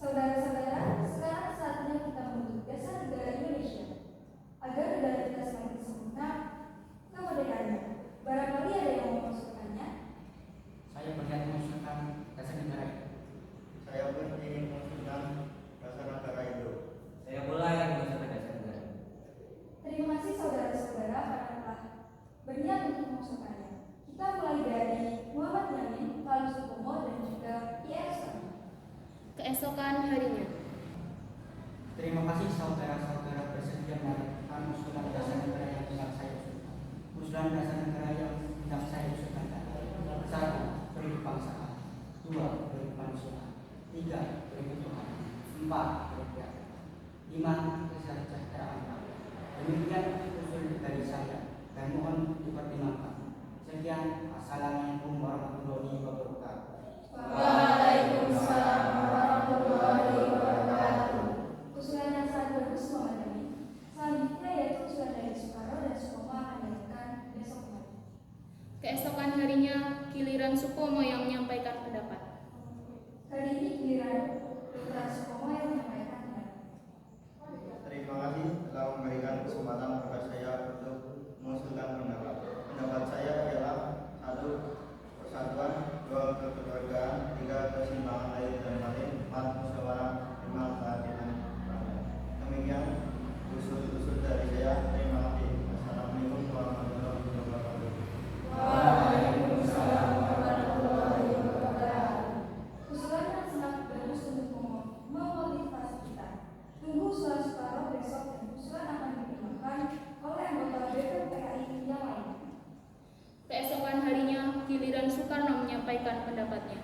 Saudara-saudara, sekarang saatnya kita membentuk dasar negara Indonesia agar negara kita semakin sempurna kemerdekaannya. Barangkali ada yang mau mengusulkannya? Saya berniat mengusulkan dasar negara itu. Saya pun ingin mengusulkan dasar negara itu. Saya pula yang mengusulkan dasar negara. Terima kasih saudara-saudara karena telah berniat untuk mengusulkannya. Kita mulai dari Muhammad Yamin, lalu Supomo, dan juga IF. Keesokan harinya. Terima kasih saudara-saudara bersedia menyampaikan usulan dasar negara yang hendak saya usulkan. Usulan dasar negara yang hendak saya usulkan adalah: 1. Beri kebangsaan, 2. Beri kemanusiaan, 3. Beri ketuhanan, 4. Beri keadilan, 5. Kesejahteraan rakyat. Demikian usul dari saya dan mohon dipertimbangkan. Sekian, assalamualaikum warahmatullahi wabarakatuh. Waalaikumsalam warahmatullahi wabarakatuh. Usulan yang sangat bagus, Muhammad Yamin. Selanjutnya yaitu usulan dari Soekarno dan Supomo akan dilakukan besok hari. Keesokan harinya, giliran Supomo yang menyampaikan pendapat. Kali ini giliran Dr. Supomo yang menyampaikan pendapat. Terima kasih telah memberikan kesempatan kepada saya untuk mengusulkan pendapat. Pendapat saya ialah: 1. Persatuan, 2. Kekeluargaan, 3. Keseimbangan air dan batin, 4. Musyawarah, 5. Keadilan rakyat. Demikian usul-usul dari saya. Terima kasih. Assalamualaikum warahmatullahi wabarakatuh. Waalaikumsalam warahmatullahi wabarakatuh. Usulan yang sangat bagus untuk memotivasi kita. Tunggu usulan Soekarno besok dan usulan akan dipertimbangkan oleh anggota BPUPKI yang lain. Keesokan harinya, giliran Soekarno menyampaikan pendapatnya.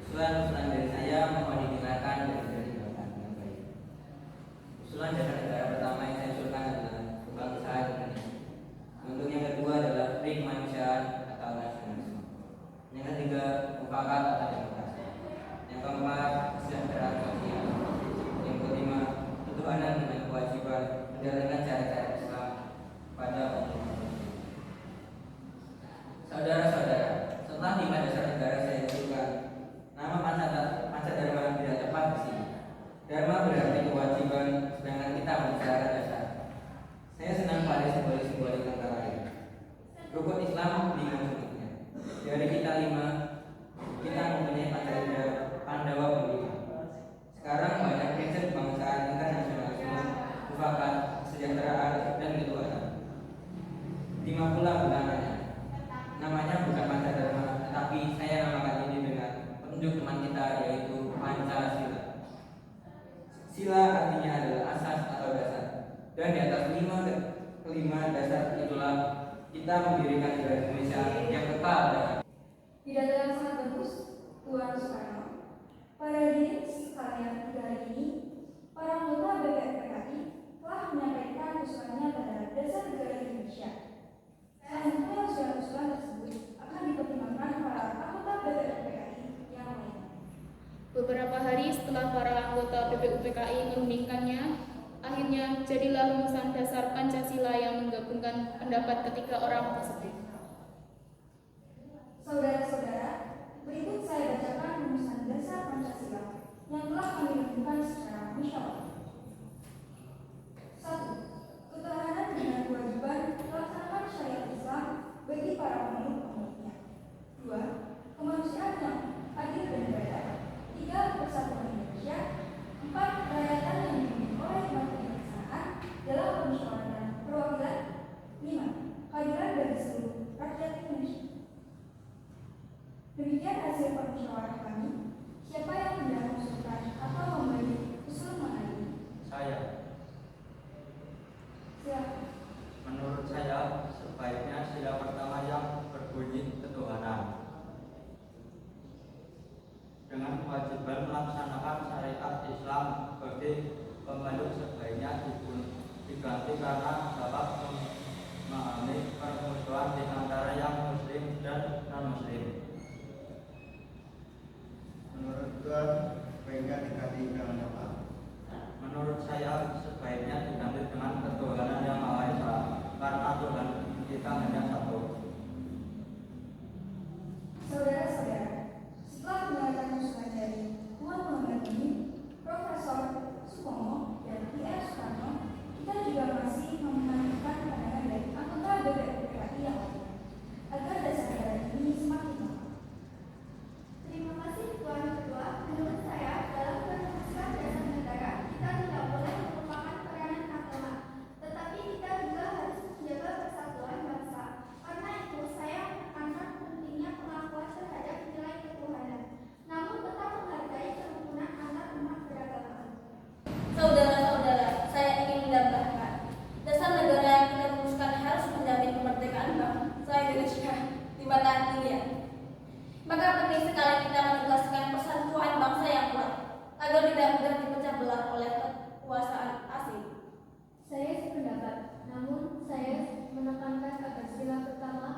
Usulan dari saya mohon didengarkan dan dipertimbangkan dengan baik. Usulan dasar negara pertama yang saya usulkan adalah kebangsaan Indonesia. Untuk yang kedua adalah beri kemanusiaan atau nasionalisme. Yang ketiga, mufakat atau demokrasi. Yang keempat, kesejahteraan sosial. Yang kelima, ketuhanan dengan kewajiban menjalankan cara-cara Islam pada umum. Saudara-saudara, setelah 5 dasar negara saya usulkan, nama Panca Dharma tidak tepat di sini. Dharma berarti kewajiban, sedangkan kita membicarakan dasar. Saya senang pada simbolik-simbolik antara lain. Rukun Islam 5 sunatnya. Dari kita 5, kita mempunyai Pandawa Pendika. Sekarang banyak prinsip kebangsaan, internasionalisme, mufakat, kesejahteraan, dan ketuhanan. 5 pula bulanannya. Namanya bukan Panca Dharma, tetapi saya namakan ini dengan petunjuk teman kita, yaitu Pancasila. Sila artinya adalah asas atau dasar, dan di atas kelima dasar itulah kita mendirikan negara Indonesia yang kekal dan Pidato yang sangat bagus, Tuan Soekarno. Pada diri sekalian 3 hari ini, para anggota BPUPKI telah menyampaikan usulannya pada dasar negara Indonesia. Selanjutnya usulan-usulan tersebut akan dipertimbangkan para anggota BPUPKI yang lain. Beberapa hari setelah para anggota BPUPKI merundingkannya, akhirnya jadilah rumusan dasar Pancasila yang menggabungkan pendapat ketiga orang tersebut. Saudara-saudara, berikut saya bacakan rumusan dasar Pancasila yang telah kami renungkan secara musyawarah. 1. Ketuhanan dengan kewajiban melaksanakan syariat Islam bagi para pemeluk-pemeluknya. 2. Kemanusiaan yang adil dan beradab. 3. Persatuan Indonesia. 4. Kerakyatan yang dipimpin oleh hikmat kebijaksanaan dalam permusyawaratan perwakilan. 5. Keadilan bagi seluruh rakyat Indonesia. Demikian hasil permusyawarah kami. Siapa yang hendak mengusulkan atau memberi usul mengenai ini? Saya. Silakan. Menurut saya, sebaiknya sila pertama yang berbunyi ketuhanan tetapi karena dapat memahami permusuhan di antara yang muslim dan non-muslim. Menurut Tuhan, sebaiknya diganti dengan apa? Menurut saya sebaiknya diganti dengan ketuhanan yang Maha Esa, karena Tuhan kita hanya satu. Saudara-saudara, setelah mendengarkan usulan dari Tuan Muhammad ini, Profesor Supomo dan I.R. Soekarno, kita juga masih memenangkan pandangan dari anggota BPUPKI yang lainnya, agar dasar negara ini semakin lengkap. Terima kasih Tuan Ketua. Menurut saya, dalam merumuskan dasar negara, kita tidak boleh melupakan peranan agama, tetapi kita juga harus menjaga persatuan bangsa. Karena itu, saya menekankan pentingnya pengakuan terhadap nilai ketuhanan, namun tetap menghargai kerukunan antar umat beragama. Saudara-saudara, saya ingin menambahkan, dasar negara yang kita rumuskan harus menjamin kemerdekaan bangsa Indonesia di mata dunia. Maka penting sekali kita menegaskan persatuan bangsa yang kuat, agar tidak mudah dipecah belah oleh kekuasaan asing. Saya sependapat, namun saya menekankan agar sila pertama